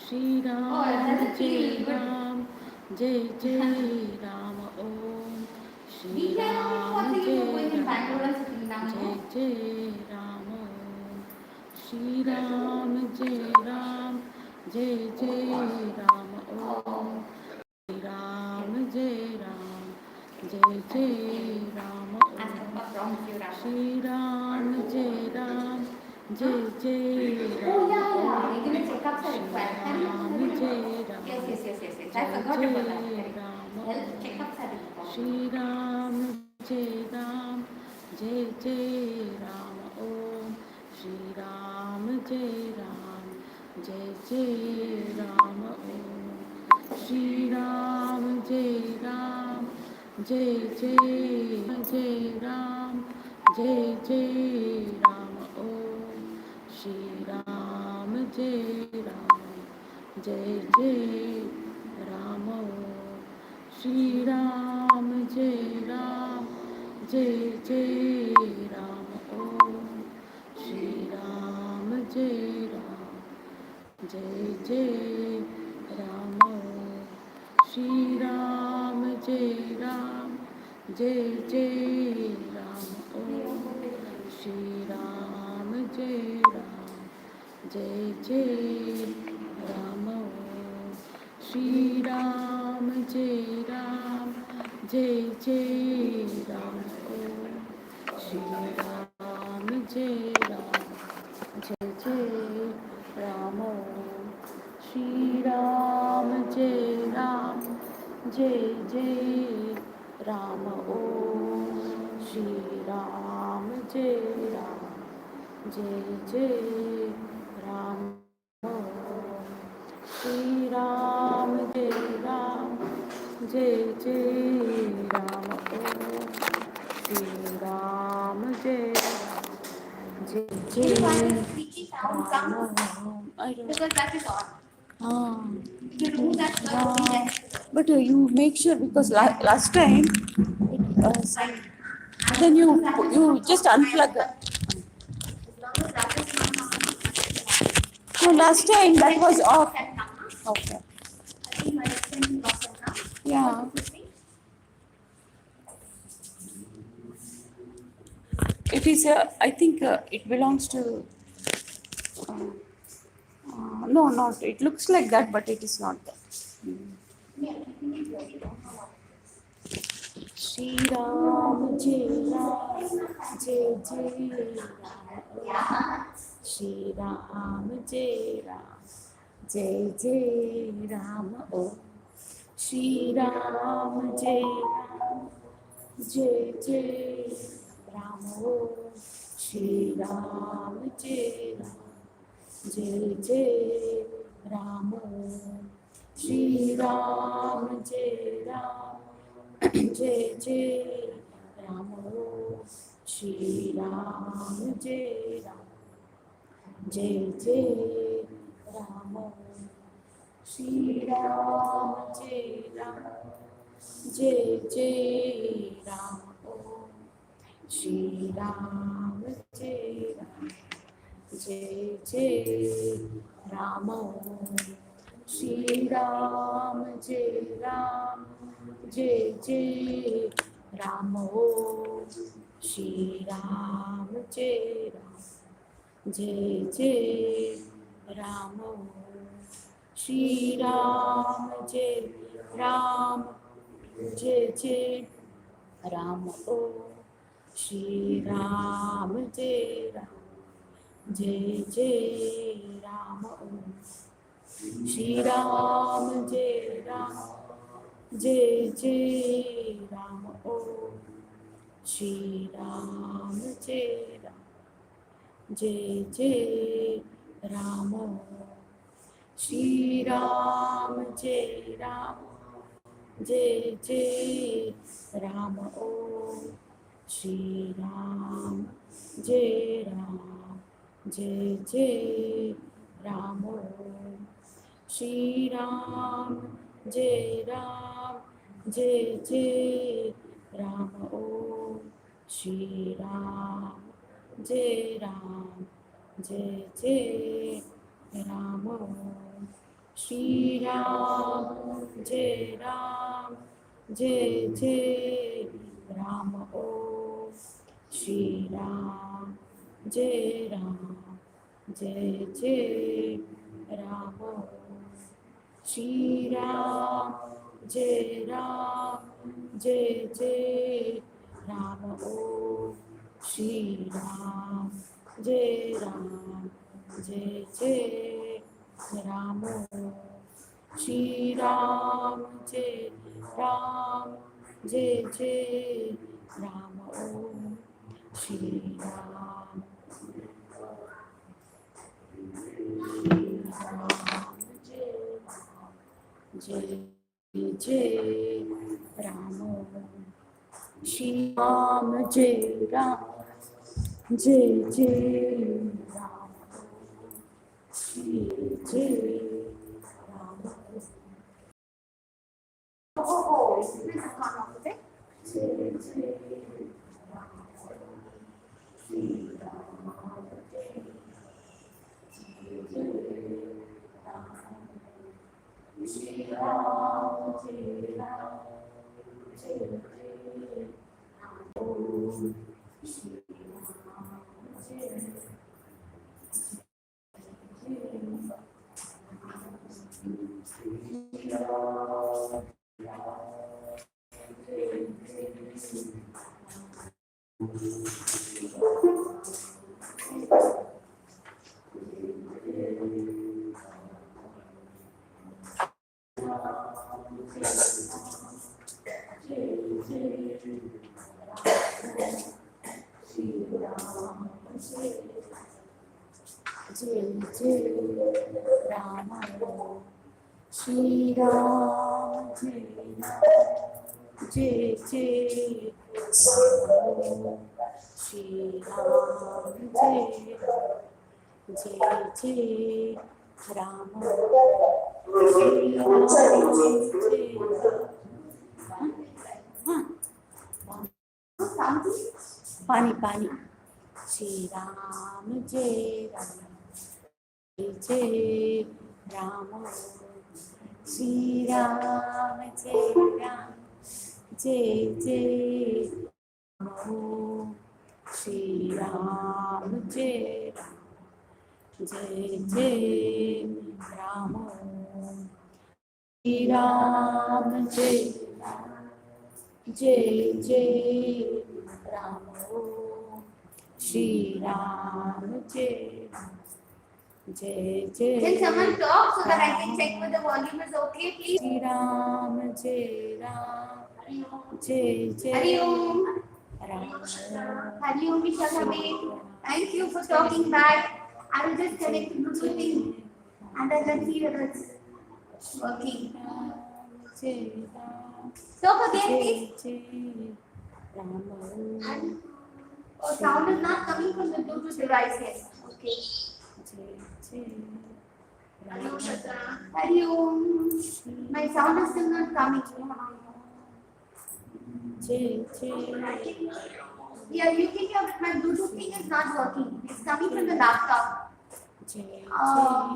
Shri Ram, Jai Ram, Jai Jai Ram Om. Shri Ram, Jai Ram, Jai Jai Ram Om. Shri Ram, Jai Ram, Jai Jai Ram Om. Shri Ram, Jai Ram, Jai Jai Ram Om. Shri Ram, Jai Ram, Jai Jai Ram Om. Shri Ram, Jai Ram, Jai Jai Ram Om. Shri Ram, Jai Ram, Jai Jai Ram Om. Shri Ram, Jai Ram, Jai Jai Ram Om. Shri Ram, Jai Ram, Jai Ram, Jai Jai Ram Om. Shri Ram, Jai Ram, Jai Jai Ram Om. Shri Ram, Jai Ram, Jai Jai Ram Om. Shri Ram, Jai Ram, Jai Jai Ram Om. Shri Ram, Jai Ram, Jai Jai Ram Om. Shri Ram, Jai Ram, Jai Jai Ram Om. Shri Ram, Jai Ram, Jai Jai Ram Om. Shri Ram, Jai Ram, Jai Jai Ram Om. Shri Ram, Jai Ram, Jai Jai Ram Om. Shri Ram, Jai Ram, Jai Jai Ram Om. Shri Ram, Jai Ram, Jai Jai Ram Om. Shri Ram, Jai Ram, Jai Jai Ram Om. I don't because that is all. Ah, but you make sure because last time, some, then you just unplug. No, last time that was off. Okay. Yeah. It is. I think it belongs to. Uh, no, not. It looks like that, but it is not that. Shri Ram, Jai Ram, Jai Jai Ram. Shri Ram, Jai Ram, Jai Jai Ram. Oh, Shri Ram, Jai Ram, Jai Jai Ram. Oh, Shri Ram, Jai Ram, Jai Jai Ram. Oh, Shri Ram, Jai Ram, Jai Jai Ram. Oh, Shri Ram, Jai Ram, Jai Jai Ram. Oh, Shri Ram, Jai Ram, Jai Jai Ram. Oh, Shri Ram, Jai Ram, Jai Jai Ram. Oh, Shri Ram, Jai Ram, Jai Jai Ram. Oh, Shri Ram, Jai Ram, Jai Jai Ram. Oh, Shri Ram, Jai Ram, Jai Jai Ram. Oh, Shri Ram, Jai Ram, Jai Jai Ram. Oh, Shri Ram, Jai Ram, Jai Jai Ram. Oh, Shri Ram, Jai Ram, Jai Jai Ram. Oh, Shri Ram, Jai Ram, Jai Jai Ram. Oh, Shri Ram, Jai Ram, Jai Jai Ram. Oh, Shri Ram, Jai Ram, Jai Jai Ram. Oh, Shri Ram, Jai Ram, Jai Jai Ram. Oh, Shri Ram, Jai Ram, Jai Jai Ram. Om Shri Ram, Jai Ram, Jai Jai Ram. Shri Ram, Jai Ram, Jai Jai Ram. Om Shri Ram, Jai Ram, Jai Jai Ram. Shri Ram, Jai Ram, Jai Jai Ram. Om Shri Ram, Ram, Jai Jai Ram. Shri Ram, Jai Ram, Jai Jai Ram. Shri Jai Ram. Jai Jai Rama, Shri Ram, Jai Ram, Jai Jai Rama, Shri Ram, Jai Ram, Jai Jai Rama, Shri Ram, Jai Ram. Pani Pani. Shri Ram, Jai Ram, Jai Ram. Shri Ram, Jai Ram, Jai Jai Ram. Shri Ram, Jai Ram, Jai Jai Ram. Shri Ram, Jai Ram, Jai Jai Ram. Shri Ram, Jai Ram, Jai Jai. Can someone talk so that I can check whether the volume is okay, please? Shri Ram, Jai Ram, Jai Jai Hari Om. Ram. Hari Om, Vishakhabe. Thank you for talking back. I will just connect the Bluetooth thing and then let's see whether it's working. Jai Ram, Talk again, please. Jai Ram. And sound is not coming from the Bluetooth device here. Okay. Hari Om, Hari Om. My sound is still not coming. Yeah, you can hear that my Bluetooth thing is not working. It's coming from the laptop.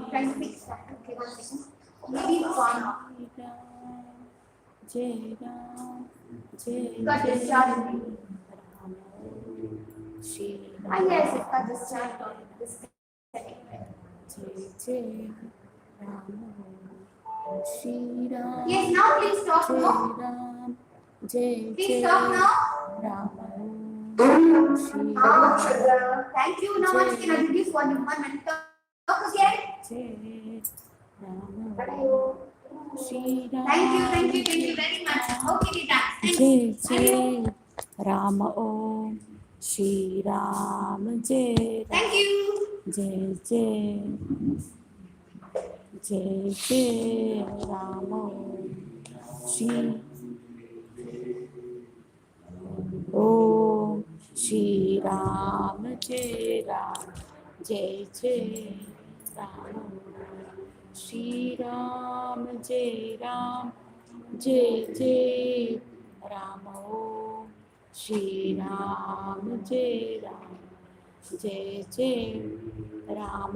Trying to fix that. Okay, 1 second. Maybe it's gone. Got discharged. I guess it got discharged on this second. Yes, now please talk now. Please talk now. Thank you. Now once again, I'll reduce volume 1 minute. Talk again. Thank you very much. Okay, done. Jai Jai Ram. Om Shri Ram, Jai Thank you. Jai Jai Jai Jai Ram. Shri Om Shri Ram, Jai Ram, Jai Jai Ram. Shri Ram, Jai Ram, Jai Jai Ram. Om Shri Ram, Jai Ram, Jai Jai Ram.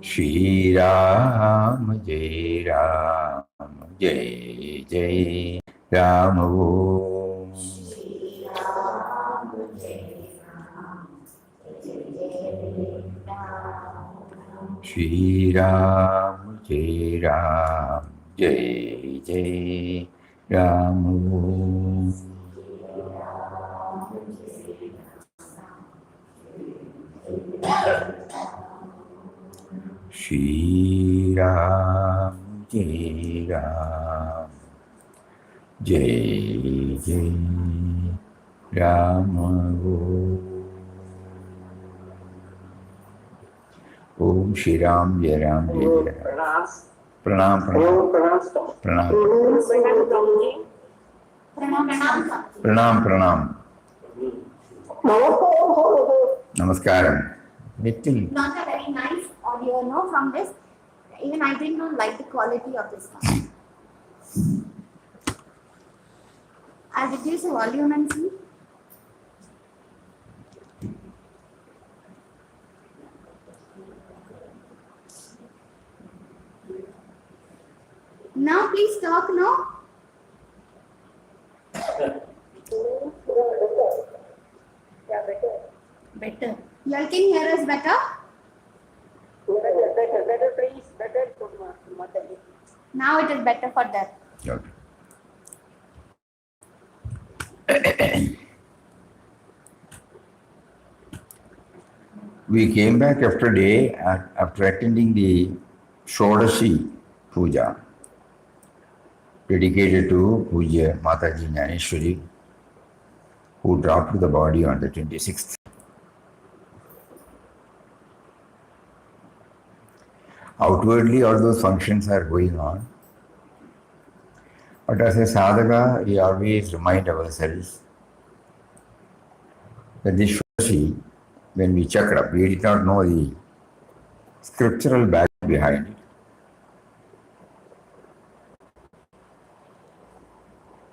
Shri Ram, Jai Ram, Jai Jai Ram Om. Shri Ram, Jai Ram, Jai Jai Ram Om. Shri Ram, Jai Ram, Jai Jai Ram Om. Om Shri Ram, Jai Ram, Jai Jai Ram. Pranam, pranam, pranam, pranam, pranam. Namaskaram. Little. Not a very nice audio, no, from this. Even I didn't like the quality of this one. I'll reduce the volume and see. Now please talk, no? Better. You all can hear us better? Better, please. Better. Now it is better for that. Okay. We came back after a day after attending the Shodashi Puja dedicated to Puja Mataji Jnaneshwari, who dropped the body on the 26th. Outwardly, all those functions are going on. But as a sadhaka, we always remind ourselves that this Shodashi, when we chakra, we did not know the scriptural back behind it.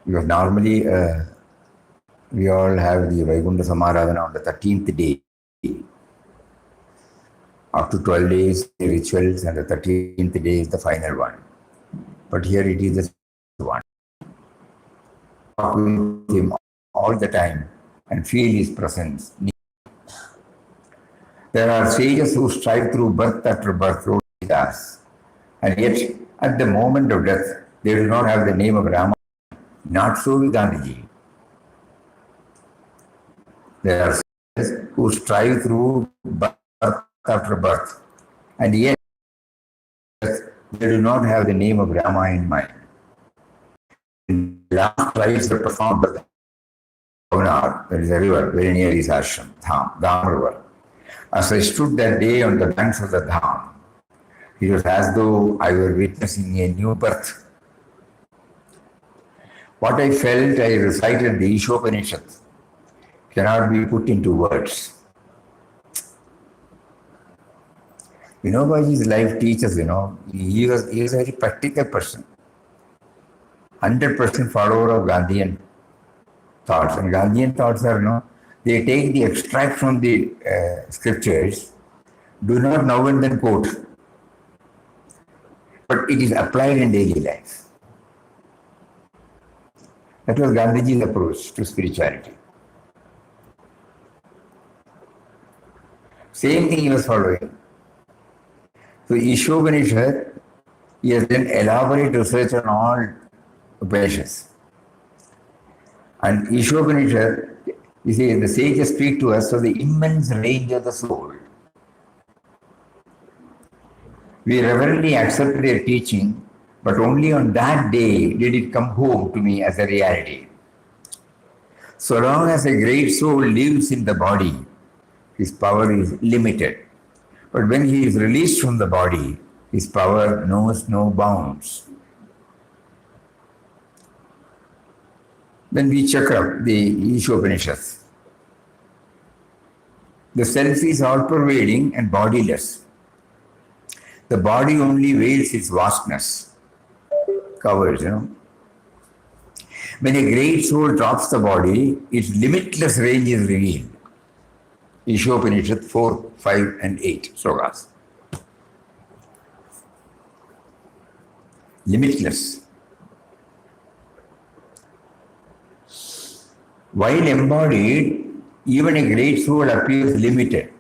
Because normally we all have the Vaikuntha Samaradhana on the 13th day. After 12 days, the rituals, and the 13th day is the final one. But here it is the one. Talk with him all the time and feel his presence. There are sages who strive through birth after birth, like us, and yet at the moment of death, they do not have the name of Rama. Not so with Gandhiji. There are sages who strive through birth after birth, and yet they do not have the name of Rama in mind. In the last rites were performed by the Bhavnar, there is a river very near his ashram, Dham river. As I stood that day on the banks of the Dham, it was as though I were witnessing a new birth. What I felt, I recited the Ishopanishad, cannot be put into words. Vinobaji's life teaches, he is a very practical person. 100% follower of Gandhian thoughts. And Gandhian thoughts are, they take the extract from the scriptures, do not now and then quote, but it is applied in daily life. That was Gandhiji's approach to spirituality. Same thing he was following. So Ishopanishad, he has done elaborate research on all Upanishads. And Ishopanishad, you see, the sages speak to us of the immense range of the soul. We reverently accept their teaching, but only on that day did it come home to me as a reality. So long as a great soul lives in the body, his power is limited. But when he is released from the body, his power knows no bounds. Then we check up the Ishopanishads. The self is all-pervading and bodiless. The body only veils its vastness, covers, When a great soul drops the body, its limitless range is revealed. Ishopanishad 4, 5 and 8 slokas. Limitless. While embodied, even a great soul appears limited.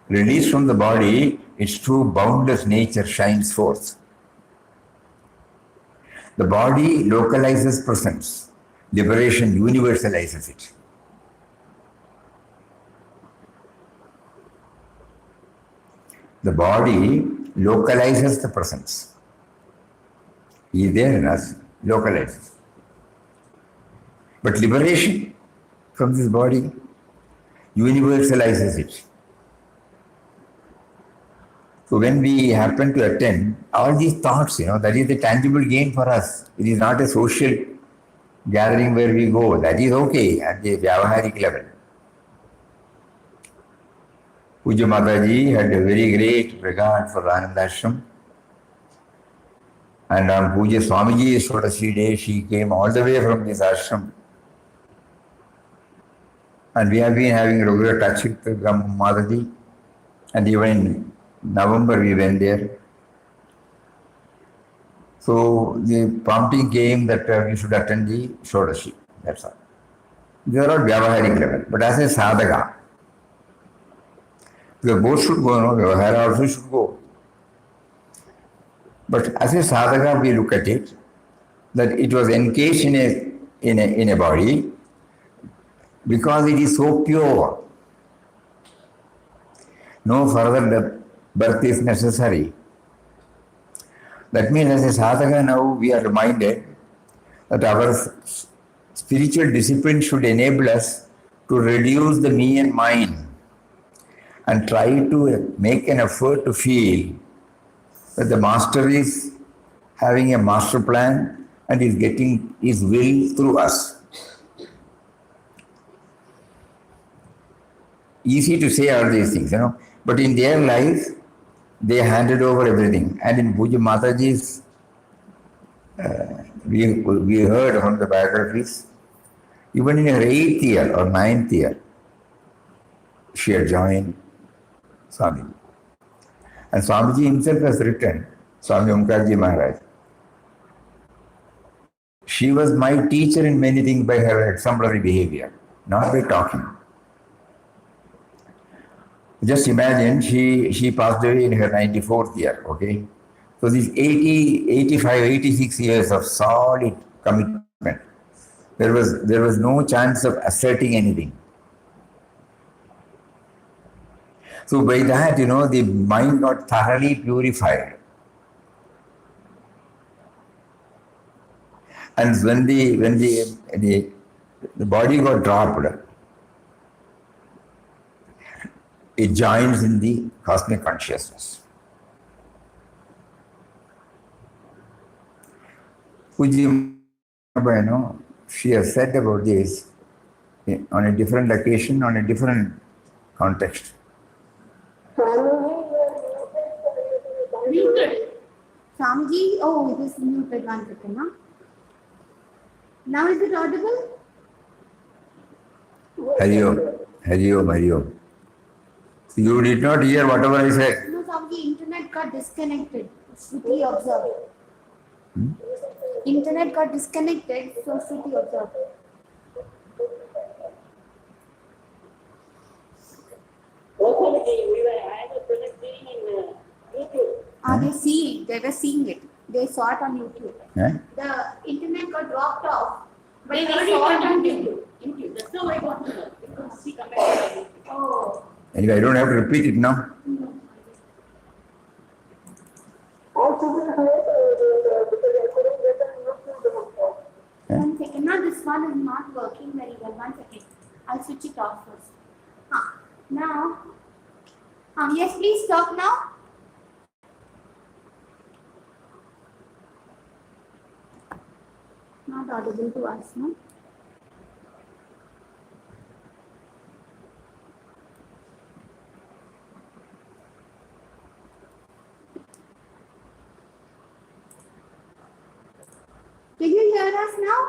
Released from the body, its true boundless nature shines forth. The body localizes presence. Liberation universalizes it. The body localizes the presence. He is there in us, localizes. But liberation from this body universalizes it. So when we happen to attend, all these thoughts, that is the tangible gain for us. It is not a social gathering where we go. That is okay at the Vyavaharik level. Puja Mataji had a very great regard for Ananda Ashram. And on Puja Swamiji's Shodasi day, she came all the way from this ashram. And we have been having regular touch with Mataji. And even in November we went there. So the prompting came that we should attend the Shodashi. That's all. These are all Vyavaharik level. But as a sadhaka, because both should go, Vyavahara also should go. But as a sadhaka, we look at it, that it was encased in a body because it is so pure. No further birth is necessary. That means as a sadhaka now we are reminded that our spiritual discipline should enable us to reduce the me and mine and try to make an effort to feel that the master is having a master plan and is getting his will through us. Easy to say all these things, but in their life, they handed over everything. And in Puja Mataji's, we heard from the biographies, even in her 8th year or 9th year, she had joined Swamiji. And Swamiji himself has written, Swami Omkarji Maharaj, she was my teacher in many things by her exemplary behavior, not by talking. Just imagine, she passed away in her 94th year, okay? So these 80, 85, 86 years of solid commitment, there was no chance of asserting anything. So by that, the mind got thoroughly purified. And when the body got dropped, it joins in the cosmic consciousness. Puji, she has said about this on a different occasion, on a different context. Muted. Swamiji, oh, it is muted one second, huh? Now is it audible? Hari Om, Hari Om, Hari Om. You did not hear whatever I said. No, Swamiji, internet got disconnected. Shruti observed. Internet got disconnected, so Shruti observed. They see it. They were seeing it. They saw it on YouTube. The internet got dropped off, but they saw it on YouTube. That's how I got to know. Because she commented. Oh. Anyway, I don't have to repeat it now. One second. Now this one is not working very well. 1 second. I'll switch it off first. Now. Yes, please talk now. Not audible to us, no? Can you hear us now?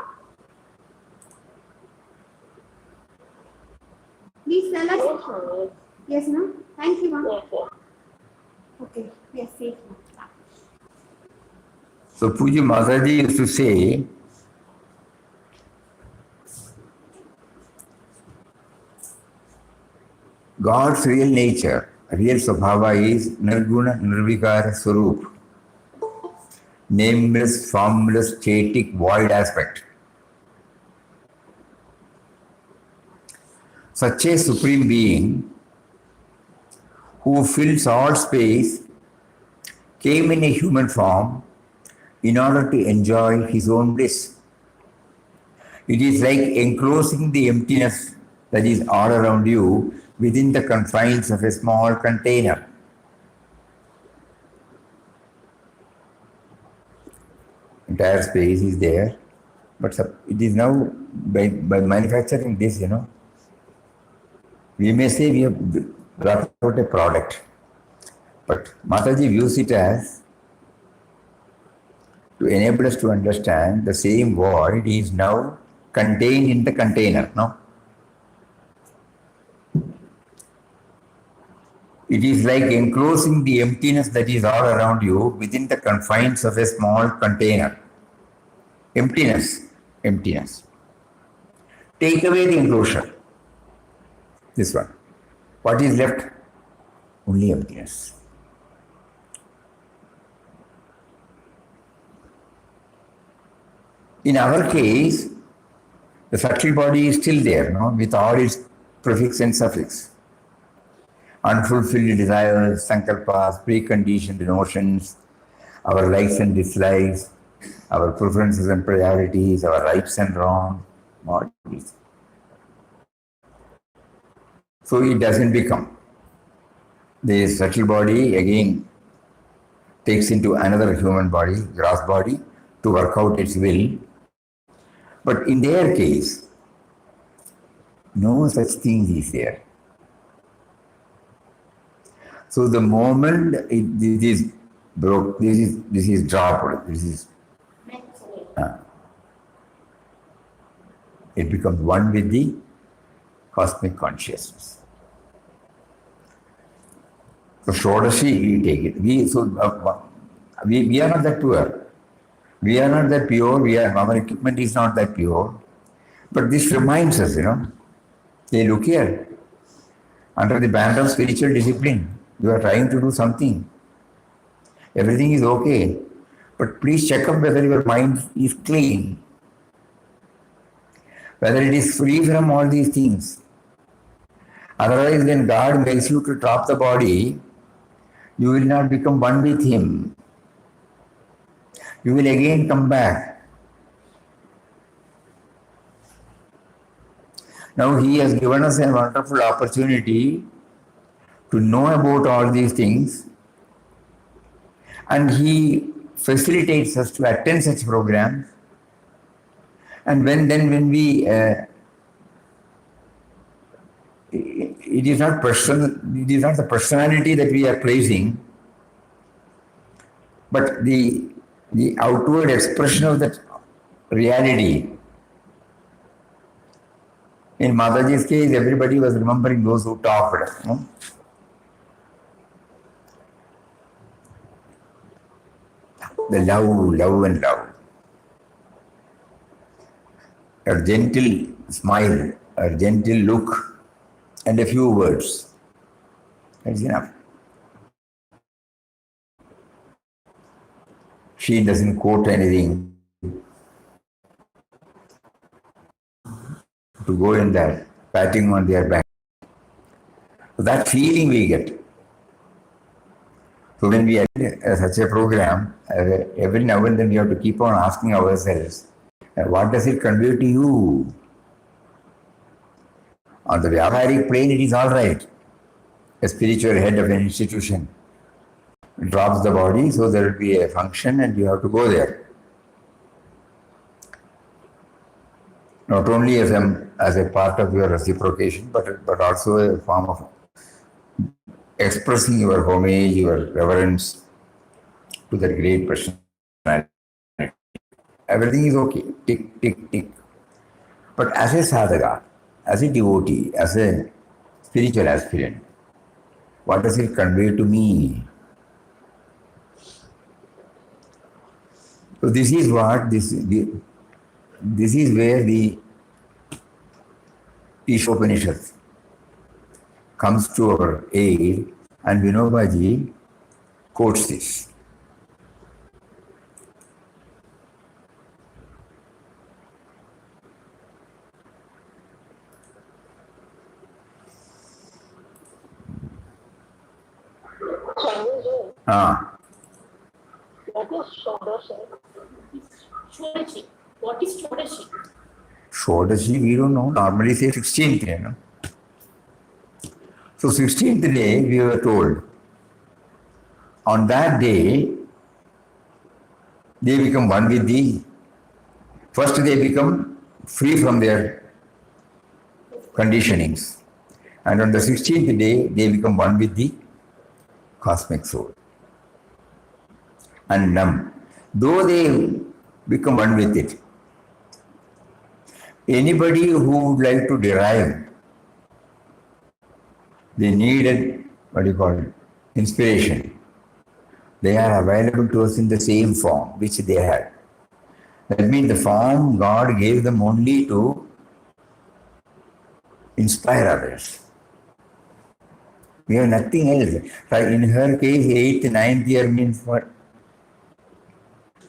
Please tell us. Yes, no? Thank you, ma'am. Okay, yes, safe now. So Puji Mataji used to say, God's real nature, real Swabhava is Nirguna Nirvikara Swarup, nameless, formless, static, void aspect. Such a supreme being who fills all space came in a human form in order to enjoy his own bliss. It is like enclosing the emptiness that is all around you within the confines of a small container. Entire space is there, but it is now by manufacturing this, we may say we have brought out a product, but Mataji views it as to enable us to understand the same void is now contained in the container. No? It is like enclosing the emptiness that is all around you within the confines of a small container. Emptiness, emptiness. Take away the enclosure. This one. What is left? Only emptiness. In our case, the subtle body is still there, no? With all its prefix and suffix. Unfulfilled desires, sankalpas, preconditioned notions, our likes and dislikes, our preferences and priorities, our rights and wrongs, all these. So it doesn't become. The subtle body again takes into another human body, gross body, to work out its will. But in their case, no such thing is there. So the moment this is broke, this is dropped, it becomes one with the cosmic consciousness. So Shodashi, we take it. We are not that pure. We are not that pure. Our equipment is not that pure. But this reminds us, Hey, look here. Under the banner of spiritual discipline, you are trying to do something. Everything is okay. But please check up whether your mind is clean. Whether it is free from all these things. Otherwise, when God makes you to drop the body, you will not become one with Him. You will again come back. Now He has given us a wonderful opportunity to know about all these things, and He facilitates us to attend such programs. And when we it is not the personality that we are praising, but the outward expression of that reality. In Mataji's case, everybody was remembering those who talked. The love and love. A gentle smile, a gentle look, and a few words. That's enough. She doesn't quote anything to go in there, patting on their back. So that feeling we get. So when we attend such a program, every now and then we have to keep on asking ourselves, what does it convey to you? On the Vyavaharic plane, it is all right. A spiritual head of an institution drops the body, so there will be a function and you have to go there. Not only as a part of your reciprocation, but also a form of expressing your homage, your reverence to that great personality. Everything is okay. Tick, tick, tick. But as a sadhaka, as a devotee, as a spiritual aspirant, what does it convey to me? So this is what this is where the Ishopanishad comes to our aid, and Vinobaji quotes this. What is Shodashi? Shodashi. What is Shodashi? Shodashi, we don't know. Normally say 16th day. No? So 16th day, we were told, on that day, they become one with the, first they become free from their conditionings. And on the 16th day, they become one with the cosmic soul. And though they become one with it, anybody who would like to derive the needed, inspiration, they are available to us in the same form which they had. That means the form God gave them only to inspire others. We have nothing else. In her case, 8th, 9th year means what?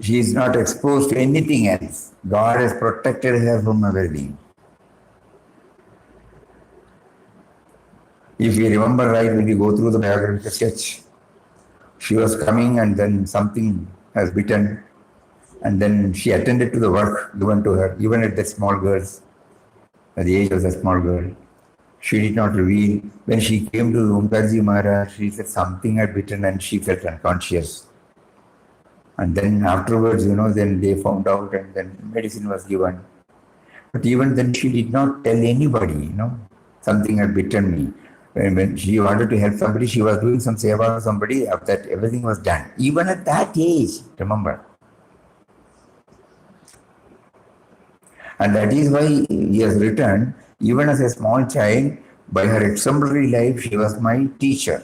She is not exposed to anything else. God has protected her from everything. If we remember right, when we go through the biographical sketch, she was coming and then something has bitten, and then she attended to the work given to her, even at the small girls, at the age of the small girl. She did not reveal. When she came to Omkarji Maharaj, she said something had bitten and she felt unconscious. And then afterwards, then they found out and then medicine was given. But even then she did not tell anybody, something had bitten me. When she wanted to help somebody, she was doing some seva for somebody, after that everything was done. Even at that age, remember. And that is why he has written, even as a small child, by her exemplary life, she was my teacher.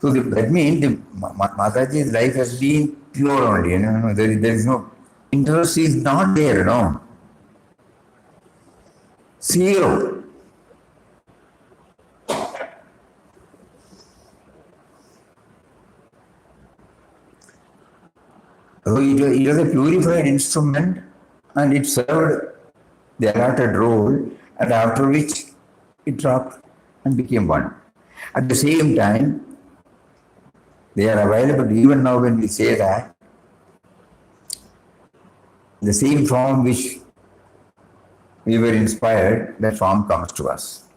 So that means Mataji's life has been pure only. There is no interest is not there. Zero. So it was a purified instrument, and it served the allotted role, and after which it dropped and became one. At the same time, they are available even now when we say that the same form which we were inspired, that form comes to us.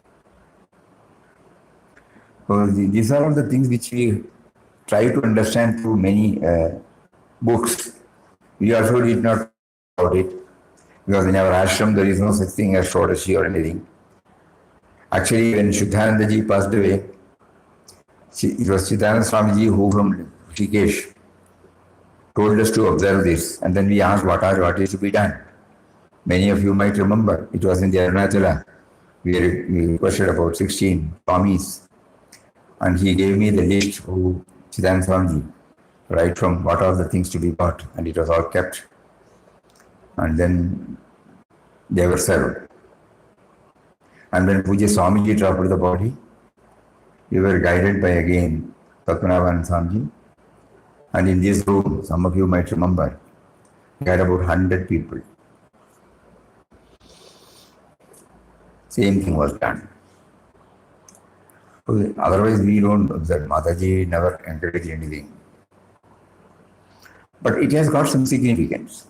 So these are all the things which we try to understand through many books. We also did not know about it, because in our ashram there is no such thing as Shodashi or anything. Actually, when Shuddhanandaji passed away, it was Chidananda Swamiji who from Rishikesh told us to observe this, and then we asked what is to be done. Many of you might remember, it was in the Arunachala. We requested about 16 Swamis, and he gave me the list of Chidananda Swamiji, right from what are the things to be bought, and it was all kept. And then they were served. And when Puja Swamiji dropped the body, we were guided by again Padmanabhan Swamiji. And in this room, some of you might remember, we had about 100 people. Same thing was done. So otherwise, we don't observe. Mataji never encouraged anything. But it has got some significance.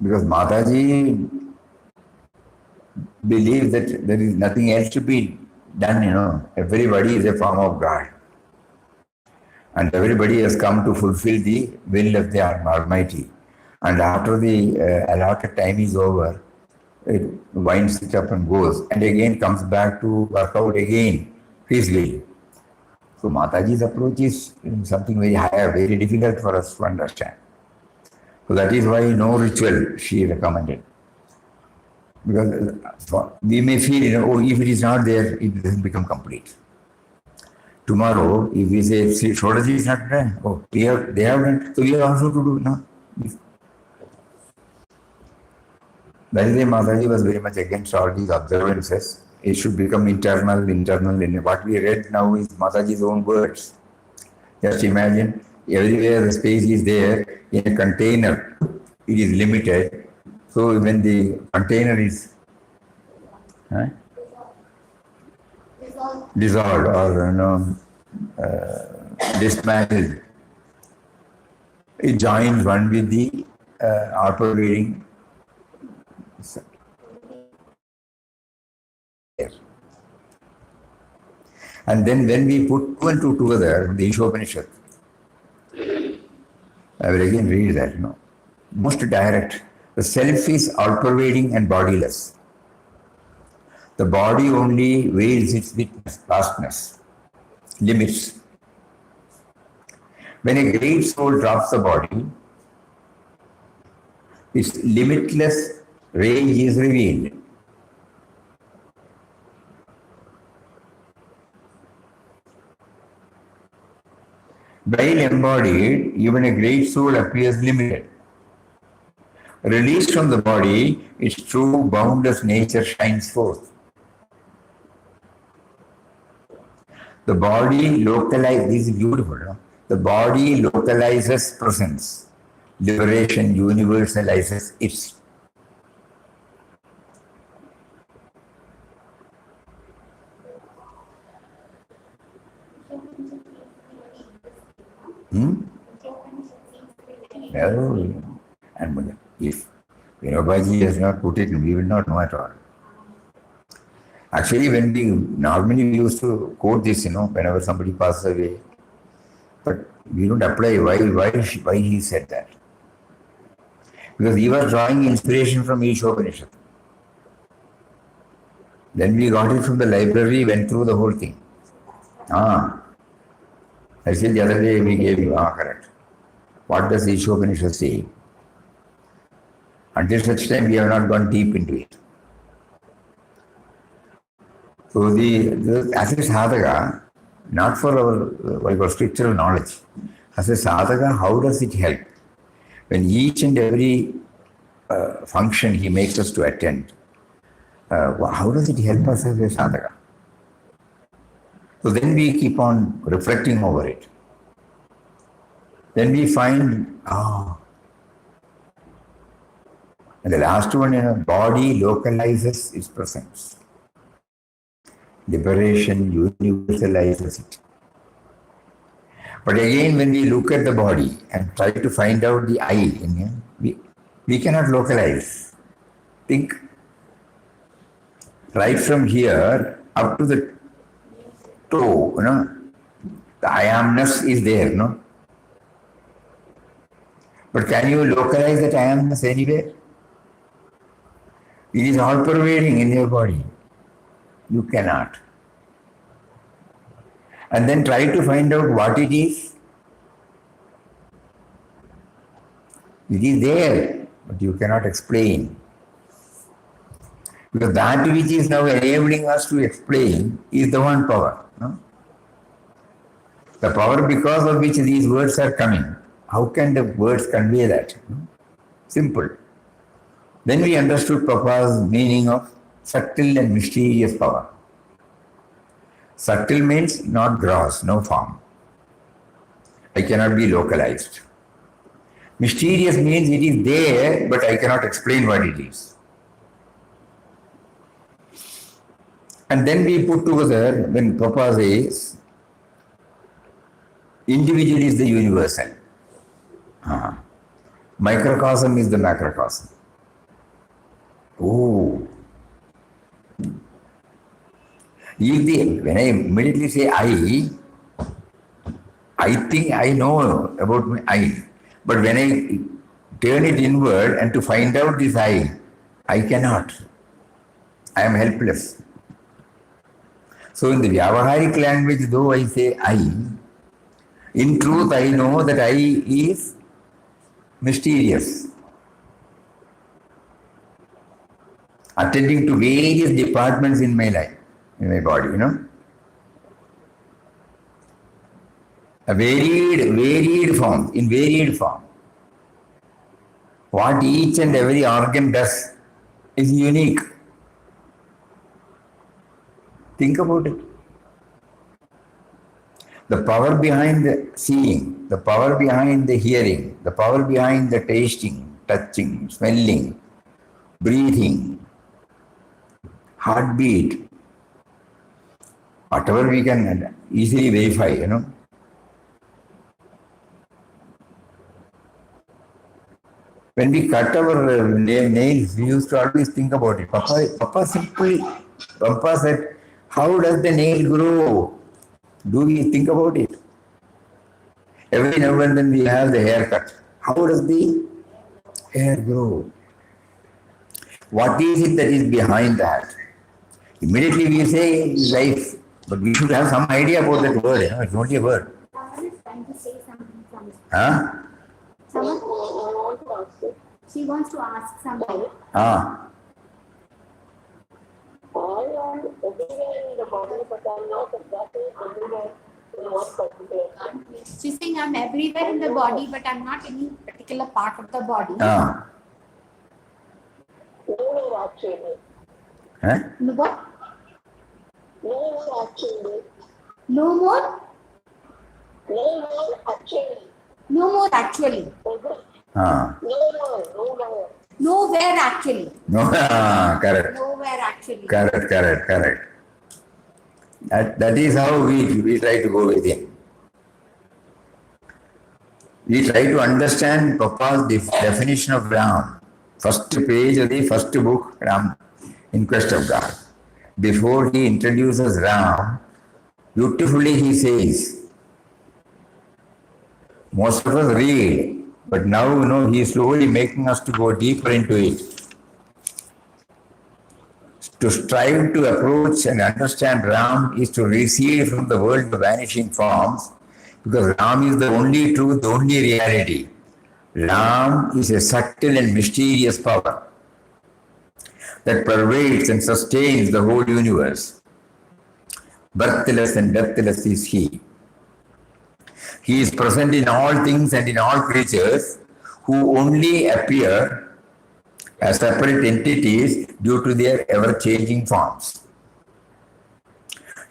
Because Mataji believes that there is nothing else to be done, Everybody is a form of God. And everybody has come to fulfill the will of the Almighty. And after the allotted time is over, it winds it up and goes, and again comes back to work out again His will. So Mataji's approach is something very higher, very difficult for us to understand. So that is why no ritual she recommended. Because we may feel, oh, if it is not there, it doesn't become complete. Tomorrow, if we say, see, Shodaji is not done, oh, they have done, so we have also to do now. That is why Mataji was very much against all these observances. It should become internal. What we read now is Mataji's own words. Just imagine, everywhere the space is there, in a container, it is limited. So when the container is dissolved or dismantled, it joins one with the operating. And then when we put two and two together, the Ishopanishad, I will again read that, most direct. The self is all-pervading and bodiless. The body only veils its vastness, limits. When a great soul drops the body, its limitless range is revealed. While embodied, even a great soul appears limited. Released from the body, its true boundless nature shines forth. The body localizes, this is beautiful, no? The body localizes presence. Liberation universalizes its. No. And if Vinobaji has not put it, we will not know at all. Actually, when we normally used to quote this, whenever somebody passes away, but we don't apply why he said that. Because he was drawing inspiration from Ishopanishad. Then we got it from the library, went through the whole thing. I said the other day we gave you, correct. What does Ishopanishad say? Until such time we have not gone deep into it. So as a sadhaka, not for our scriptural knowledge, as a sadhaka, how does it help? When each and every function he makes us to attend, how does it help us as a sadhaka? So then we keep on reflecting over it. Then we find, and the last one, body localizes its presence. Liberation universalizes it. But again, when we look at the body and try to find out the I in him, we cannot localize. Think right from here up to the toe, the I amness is there, But can you localize that I amness anywhere? It is all pervading in your body. You cannot. And then try to find out what it is. It is there, but you cannot explain. Because that which is now enabling us to explain is the one power. The power because of which these words are coming. How can the words convey that? Simple. Then we understood Papa's meaning of subtle and mysterious power. Subtle means not gross, no form. I cannot be localized. Mysterious means it is there, but I cannot explain what it is. And then we put together, when Papa says, individual is the universal. Microcosm is the macrocosm. Oh. When I immediately say I think I know about my I. But when I turn it inward and to find out this I cannot. I am helpless. So in the Vyavaharic language, though I say I, in truth I know that I is mysterious, attending to various departments in my life, in my body, a varied form, in varied form. What each and every organ does is unique. Think about it. The power behind the seeing, the power behind the hearing, the power behind the tasting, touching, smelling, breathing, heartbeat, whatever we can easily verify, When we cut our nails, we used to always think about it. Papa said, how does the nail grow? Do we think about it? Every now and then we have the haircut. How does the hair grow? What is it that is behind that? Immediately we say life, but we should have some idea about that word. It's only a word. Someone is trying to say something from it. Huh? She wants to ask something. I am everywhere in the body, but I'm not exactly everywhere in one particular. She's saying I'm everywhere in the body, but I'm not any particular part of the body. Nowhere actually. Huh? No what? Nowhere actually. No more? Nowhere actually. No more actually. Nowhere. Nowhere actually. No, correct. Nowhere actually. Correct. That is how we try to go with him. We try to understand Papa's definition of Ram. First page of the first book, Ram, In Quest of God. Before he introduces Ram, beautifully he says, most of us read, but now he is slowly making us to go deeper into it. To strive to approach and understand Ram is to recede from the world of vanishing forms, because Ram is the only truth, the only reality. Ram is a subtle and mysterious power that pervades and sustains the whole universe. Birthless and deathless is he. He is present in all things and in all creatures who only appear as separate entities due to their ever-changing forms.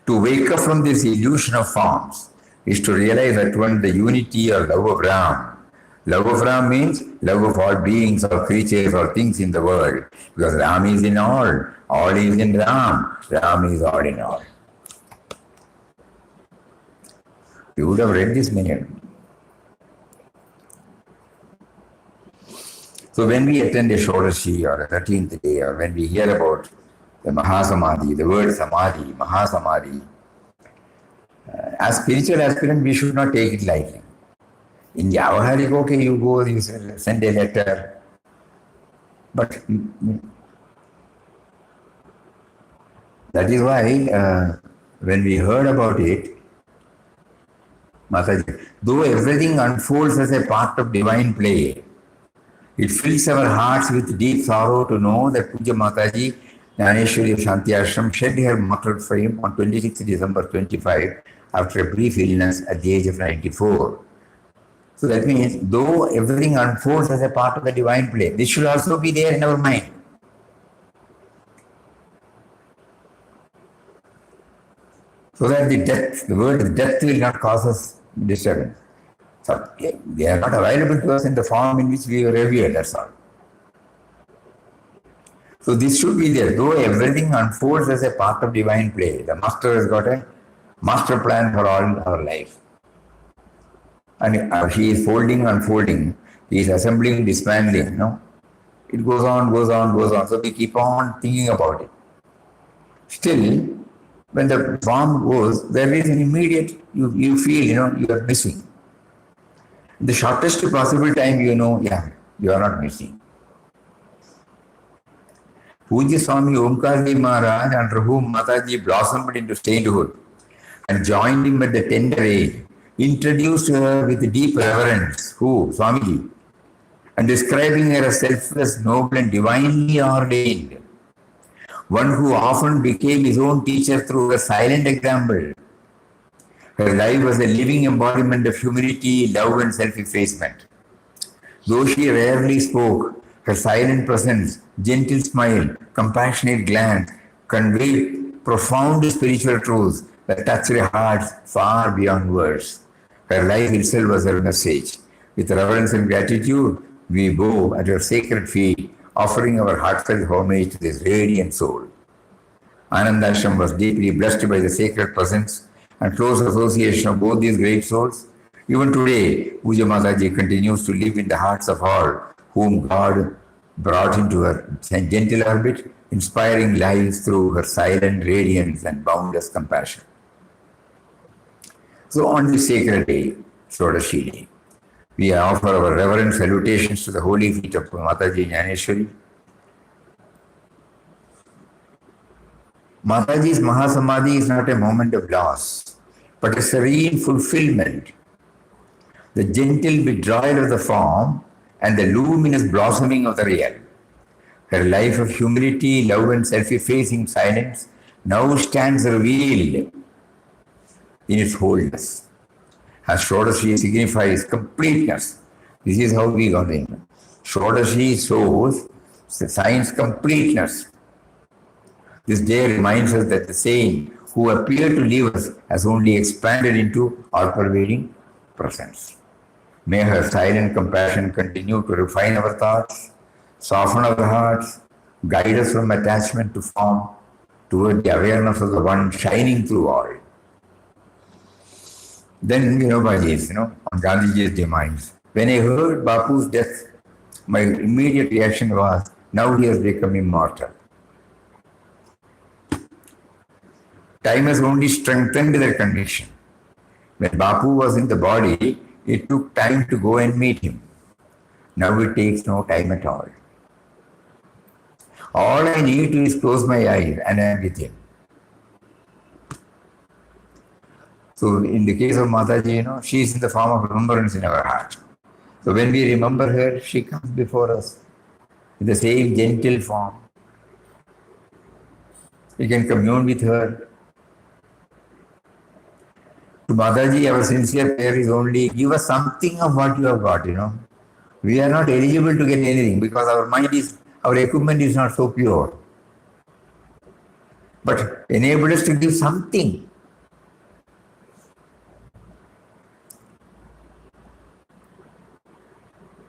To wake up from this illusion of forms is to realize at once the unity or love of Ram. Love of Ram means love of all beings or creatures or things in the world, because Ram is in all is in Ram, Ram is all in all. You would have read this many. So when we attend a Shodashi or a 13th day, or when we hear about the Mahasamadhi, the word Samadhi, Mahasamadhi, as spiritual aspirant, we should not take it lightly. In Vyavaharic, okay, you go, you send a letter, but that is why when we heard about it, Mataji, though everything unfolds as a part of divine play, it fills our hearts with deep sorrow to know that Puja Mataji, Jnaneshwari of Shanti Ashram, shed her mortal frame on 26 December 25 after a brief illness at the age of 94. So that means, though everything unfolds as a part of the divine play, this should also be there in our mind. So that the word death will not cause us disturbance. So they are not available to us in the form in which we were revealed, that's all. So this should be there. Though everything unfolds as a part of divine play, the Master has got a master plan for all our life. And he is folding, unfolding, he is assembling, dismantling, It goes on. So we keep on thinking about it. Still, when the form goes, there is an immediate, you feel, you are missing. The shortest possible time, you are not missing. Puja Swami Omkarji Maharaj, under whom Mataji blossomed into sainthood and joined him at the tender age, introduced her with deep reverence. Who? Swamiji. and describing her as selfless, noble, and divinely ordained. One who often became his own teacher through her silent example. Her life was a living embodiment of humility, love, and self-effacement. Though she rarely spoke, her silent presence, gentle smile, compassionate glance conveyed profound spiritual truths that touched hearts far beyond words. Her life itself was her message. With reverence and gratitude, we bow at her sacred feet, offering our heartfelt homage to this radiant soul. Ananda Ashram was deeply blessed by the sacred presence and close association of both these great souls. Even today, Puja Mataji continues to live in the hearts of all whom God brought into her gentle orbit, inspiring lives through her silent radiance and boundless compassion. So on this sacred day, Shodashi Day, we offer our reverent salutations to the holy feet of Mataji Jnaneshwari. Mataji's Mahasamadhi is not a moment of loss, but a serene fulfillment. The gentle withdrawal of the form and the luminous blossoming of the real. Her life of humility, love, and self-effacing silence now stands revealed in its wholeness. As Shodashi signifies completeness. This is how we got in. Shodashi shows the signs completeness. This day reminds us that the Saint who appeared to leave us has only expanded into all-pervading presence. May her silent compassion continue to refine our thoughts, soften our hearts, guide us from attachment to form toward the awareness of the one shining through all. Then Vinobaji's, on Gandhiji's demise. When I heard Bapu's death, my immediate reaction was, now he has become immortal. Time has only strengthened their conviction. When Bapu was in the body, it took time to go and meet him. Now it takes no time at all. All I need to is close my eyes and I am with him. So in the case of Mataji, she is in the form of remembrance in our heart. So when we remember her, she comes before us in the same gentle form. We can commune with her. To Mataji, our sincere prayer is only give us something of what you have got, We are not eligible to get anything because our equipment is not so pure. But enable us to give something.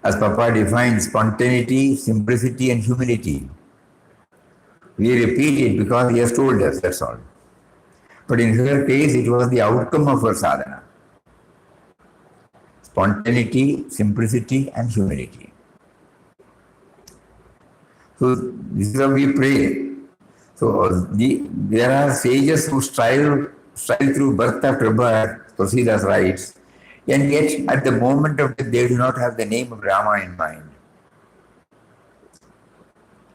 As Papa defines spontaneity, simplicity, and humility. We repeat it because he has told us, that's all. But in her case, it was the outcome of her sadhana. Spontaneity, simplicity, and humility. So this is how we pray. So there are sages who strive through birth after birth, Tusidas writes, and yet at the moment of death they do not have the name of Rama in mind.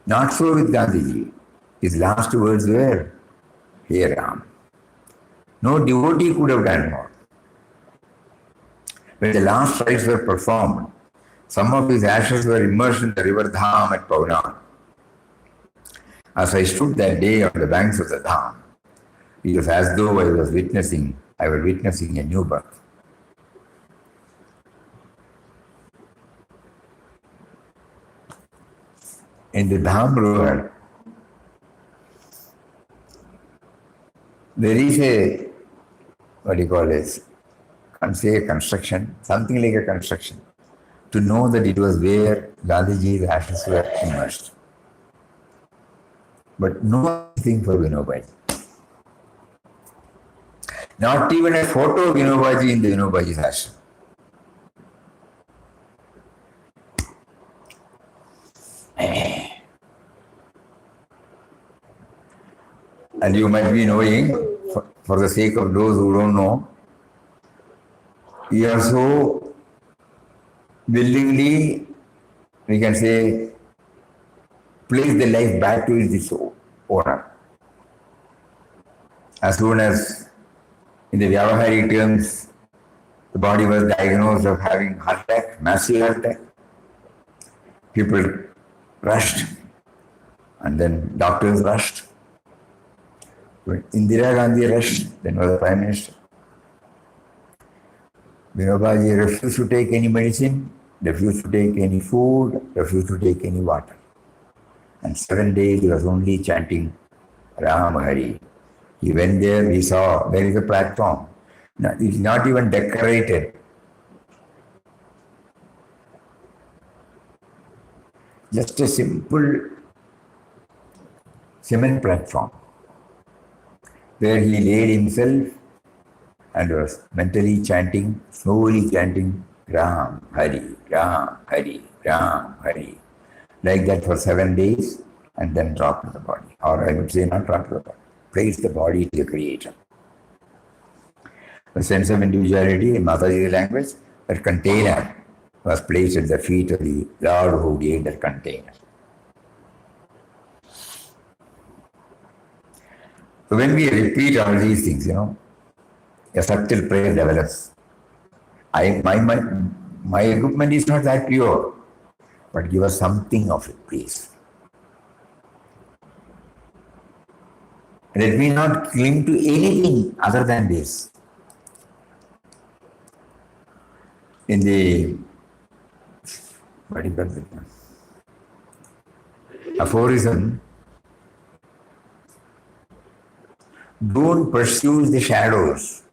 Not so with Gandhiji. His last words were, Hey Ram. No devotee could have done more. When the last rites were performed, some of his ashes were immersed in the river Dham at Paunan. As I stood that day on the banks of the Dham, it was as though I was witnessing a new birth. In the Dham river, there is a, can't say a construction, something like a construction, to know that it was where Gandhiji's ashes were immersed. But no thing for Vinobaji. Not even a photo of Vinobaji in the Vinobaji's ashram. And you might be knowing, for the sake of those who don't know, he also willingly, we can say, placed the life back to its owner. As soon as, in the Vyavaharic terms, the body was diagnosed of having heart attack, massive heart attack, People rushed, and then doctors rushed. When Indira Gandhi rushed, then was the Prime Minister. Vinobaji refused to take any medicine, refused to take any food, refused to take any water. And 7 days he was only chanting Ram Hari. He went there, he saw there is a platform. Now, it's not even decorated. Just a simple cement platform where he laid himself and was mentally chanting, slowly chanting Ram Hari, Ram Hari, Ram Hari. Like that for 7 days and then drop to the body. Or I would say not drop to the body. Place the body to the Creator. The sense of individuality in Mataji's language, that container was placed at the feet of the Lord who gave that container. So when we repeat all these things, a subtle prayer develops. My equipment is not that pure, but give us something of it, please. Let me not cling to anything other than this. In the aphorism, don't pursue the shadows.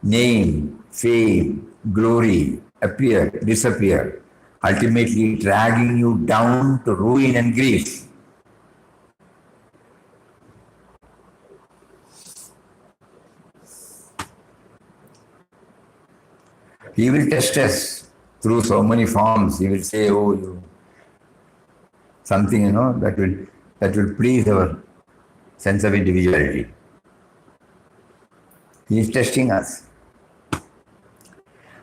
Name, fame, glory appear, disappear, ultimately dragging you down to ruin and grief. He will test us through so many forms. He will say, oh, you something, that will please our sense of individuality. He is testing us.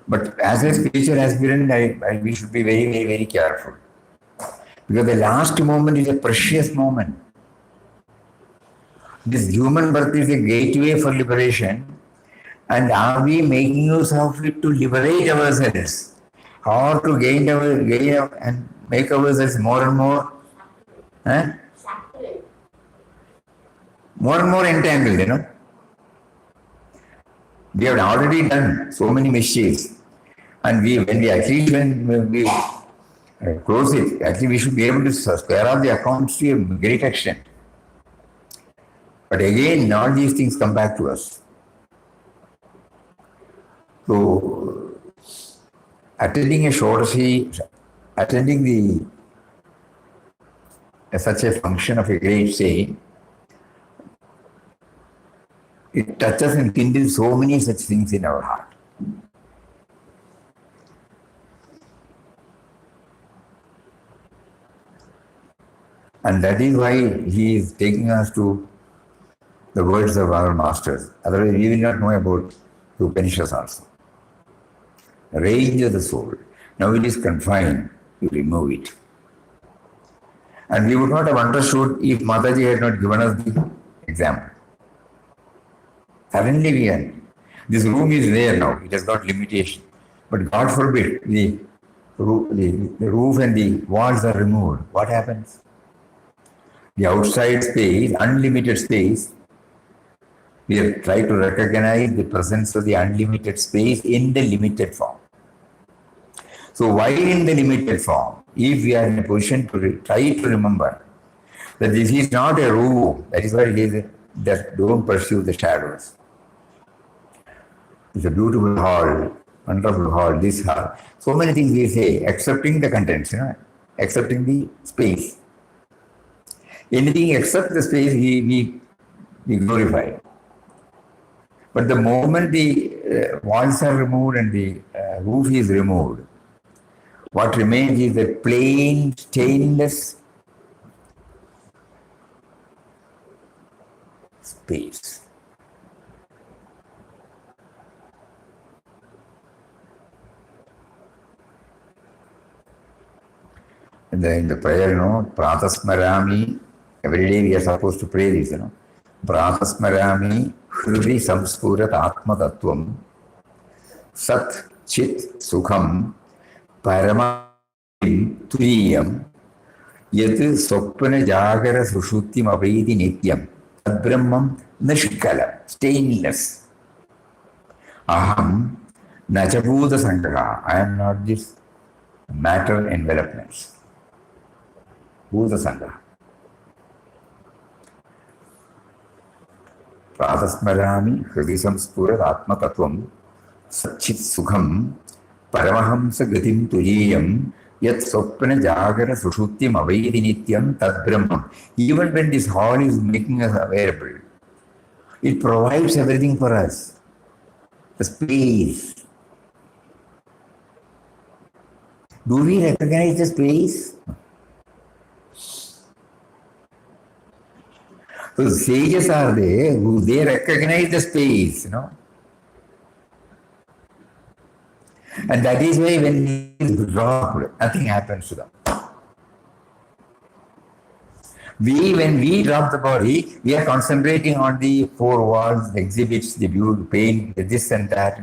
But as a spiritual aspirant, we should be very, very, very careful. Because the last moment is a precious moment. This human birth is a gateway for liberation. And are we making use of it to liberate ourselves? Or to gain and make ourselves more and more, more and more entangled, We have already done so many mischiefs. And when we close it, actually we should be able to square off the accounts to a great extent. But again, all these things come back to us. So, attending a Shodashi, such a function of a great saint, it touches and kindles so many such things in our heart. And that is why he is taking us to the words of our masters. Otherwise, we will not know about the Upanishads also. Range of the soul. Now it is confined, you remove it. And we would not have understood if Mataji had not given us the example. Suddenly we are. This room is there now, it has got limitation. But God forbid, the roof and the walls are removed. What happens? The outside space, unlimited space, we have tried to recognize the presence of the unlimited space in the limited form. So while in the limited form, if we are in a position to try to remember that this is not a room, that is why it is that don't pursue the shadows. It's a beautiful hall, wonderful hall, this hall. So many things we say, accepting the contents, accepting the space. Anything except the space, we glorify. But the moment the walls are removed and the roof is removed, what remains is a plain, stainless space. And then in the prayer, Pratasmarami, every day we are supposed to pray this, Pratasmarami, Hridi Samspurat Atma Tattvam, Sat Chit Sukham, Parama Turiyam Yat Sopana Jagara Sushuttim Avedi Nityam Tadbrahmam Nishkala, stainless. Aham Nachabhuta Sangraha. I am not this matter envelopments. Bhuta Sangraha. Pradasmarami Hridi Samspura Atma Tattvam Satchit Sukham Paramahamsa Gatim Turiyam Yat Sopana Jagara Sushuttim Avedi Nityam Tad Brahman. Even when this hall is making us available, it provides everything for us. The space. Do we recognize the space? So sages are there who they recognize the space, And that is why when he is dropped, nothing happens to them. When we drop the body, we are concentrating on the four walls, the exhibits, the view, paint, the this and that,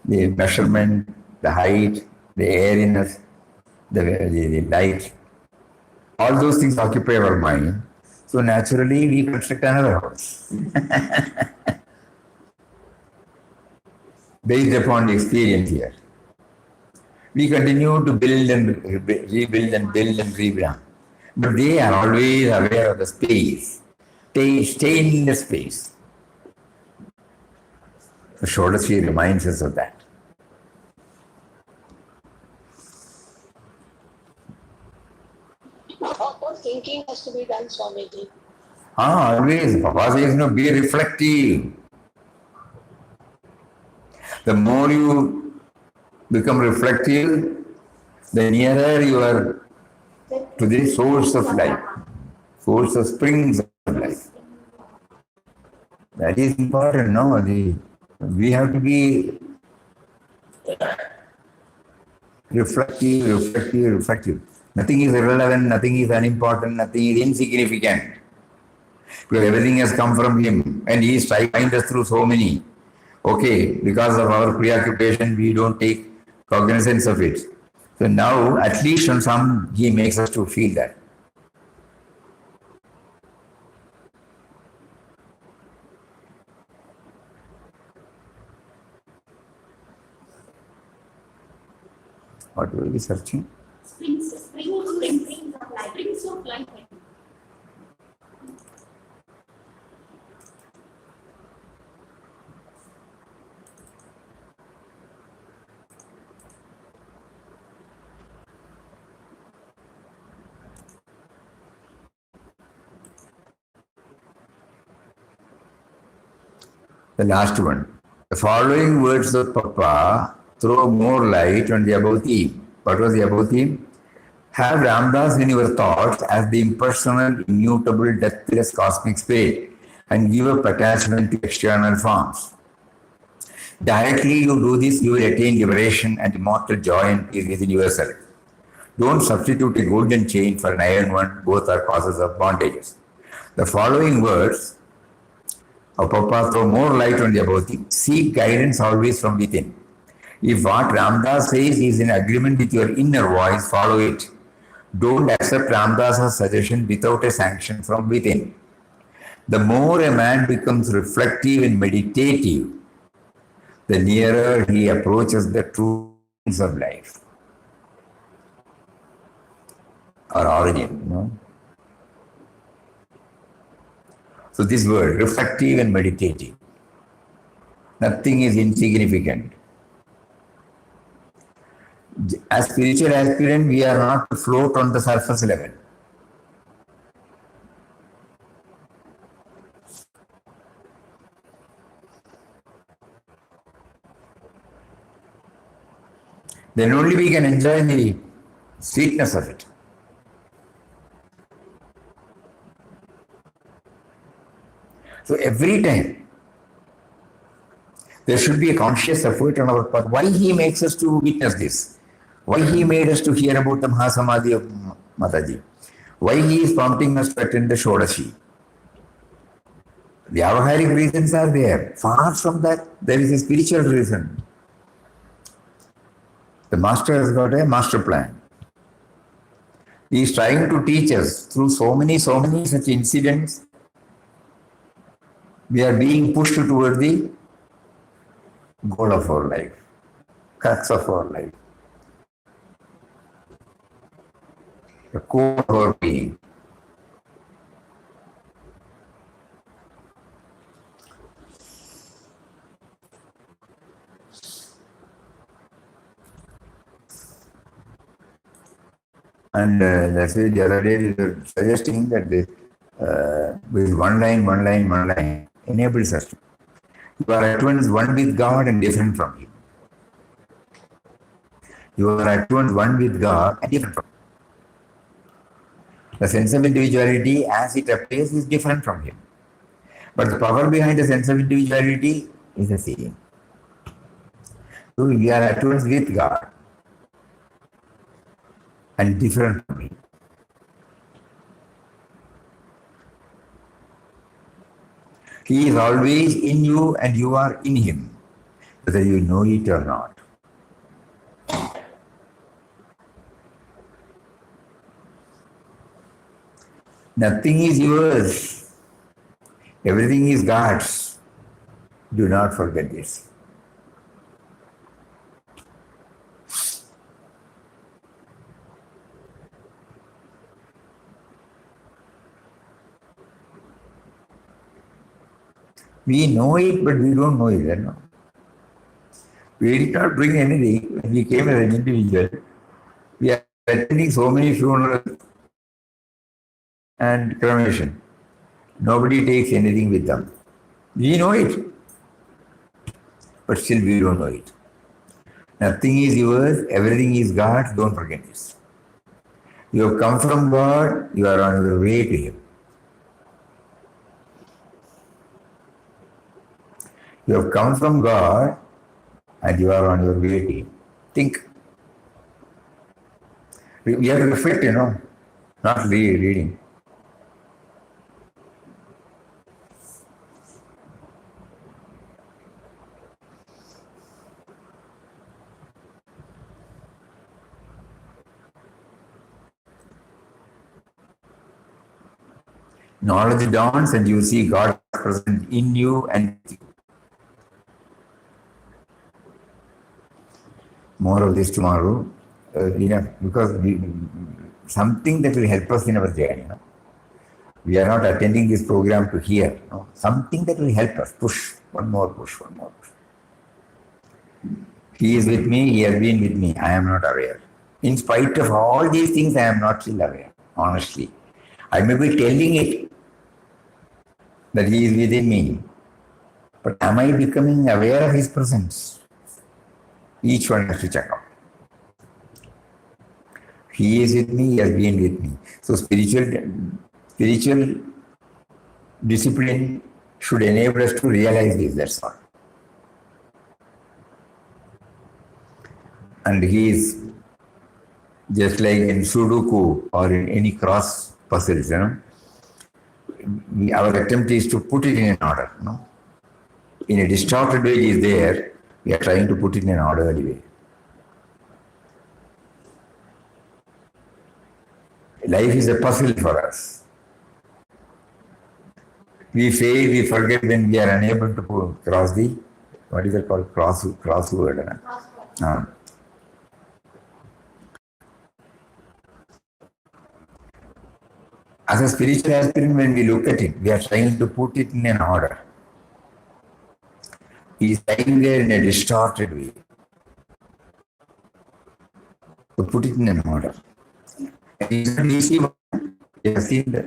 the measurement, the height, the airiness, the light. All those things occupy our mind. So naturally, we construct another house. Based upon the experience here. We continue to build and rebuild and build and rebuild. But they are always aware of the space. They stay in the space. The Shodashi reminds us of that. How thinking has to be done, Swamiji? Always. Papa says, be reflective. The more you become reflective, the nearer you are to the source of life, source of springs of life. That is important, we have to be reflective. Nothing is irrelevant, nothing is unimportant, nothing is insignificant. Because everything has come from him and he is trying us through so many. Okay, because of our preoccupation, we don't take cognizance of it. So now, at least on some, he makes us to feel that. What will we be searching? Springs of life. Springs of life. The last one. The following words of Papa throw more light on the above theme. What was the above theme? Have Ramdas in your thoughts as the impersonal, immutable, deathless cosmic spirit and give up attachment to external forms. Directly you do this, you will attain liberation and immortal joy and peace within yourself. Don't substitute a golden chain for an iron one, both are causes of bondages. The following words of Papa throw more light on the above theme. Seek guidance always from within. If what Ramdas says is in agreement with your inner voice, follow it. Don't accept Ramdas's suggestion without a sanction from within. The more a man becomes reflective and meditative, the nearer he approaches the truths of life or origin. So this word, reflective and meditative. Nothing is insignificant. As spiritual aspirant, we are not to float on the surface level. Then only we can enjoy the sweetness of it. So every time, there should be a conscious effort on our part. Why he makes us to witness this? Why he made us to hear about the Mahasamadhi of Mataji? Why he is prompting us to attend the Shodashi? The avaharic reasons are there. Far from that, there is a spiritual reason. The master has got a master plan. He is trying to teach us through so many such incidents. We are being pushed toward the goal of our life, crux of our life, the core of our being. And that's why the other day we were suggesting that with one line enables us to. You are at once one with God and different from Him. You are at once one with God and different from Him. The sense of individuality as it appears is different from Him. But the power behind the sense of individuality is the same. So we are at once with God and different from Him. He is always in you and you are in Him, whether you know it or not. Nothing is yours. Everything is God's. Do not forget this. We know it, but we don't know it. You know? We did not bring anything when we came as an individual. We are attending so many funerals and cremation. Nobody takes anything with them. We know it, but still we don't know it. Nothing is yours, everything is God's, don't forget this. You have come from God, you are on your way to Him. You have come from God and you are on your way to Him. Think. We have to reflect, not reading. Knowledge dawns and you see God present in you and with you. More of this tomorrow, because something that will help us in our journey. We are not attending this program to hear. Something that will help us push, one more push. He is with me, He has been with me, I am not aware. In spite of all these things, I am not still aware, honestly. I may be telling it that He is within me, but am I becoming aware of His presence? Each one has to check out. He is with me, He has been with me. So spiritual discipline should enable us to realize this, that's all. And He is just like in Sudoku or in any cross puzzles, our attempt is to put it in an order. In a distorted way, it is there. We are trying to put it in an orderly way. Life is a puzzle for us. We fail, we forget when we are unable to cross the, what is it called? Crossword. As a spiritual aspirant, when we look at it, we are trying to put it in an order. He is lying there in a distorted way. To put it in an order. And it's not easy. You have seen that.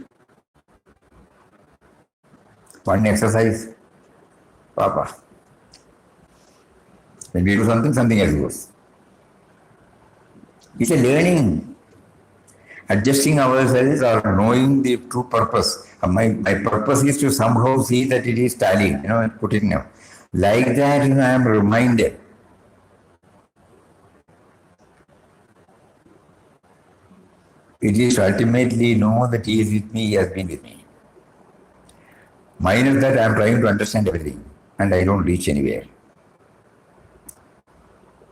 One exercise, Papa. When we do something, something else goes. It's a learning. Adjusting ourselves or knowing the true purpose. My purpose is to somehow see that it is tallying, and put it in. Like that, I am reminded. It is to ultimately know that He is with me, He has been with me. Minus that, I am trying to understand everything and I don't reach anywhere.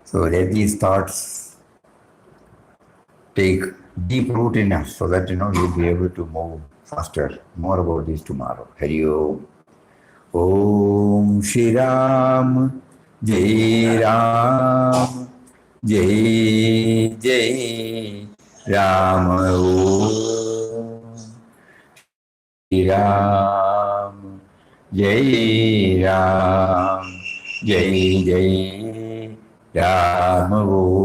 So let these thoughts take deep root in us so that you'll be able to move faster. More about this tomorrow. Hari Om. Om Shri Ram, Jai Ram, Jai Jai Ram. Om Shri Ram, Jai Ram, Jai Jai Ram. Om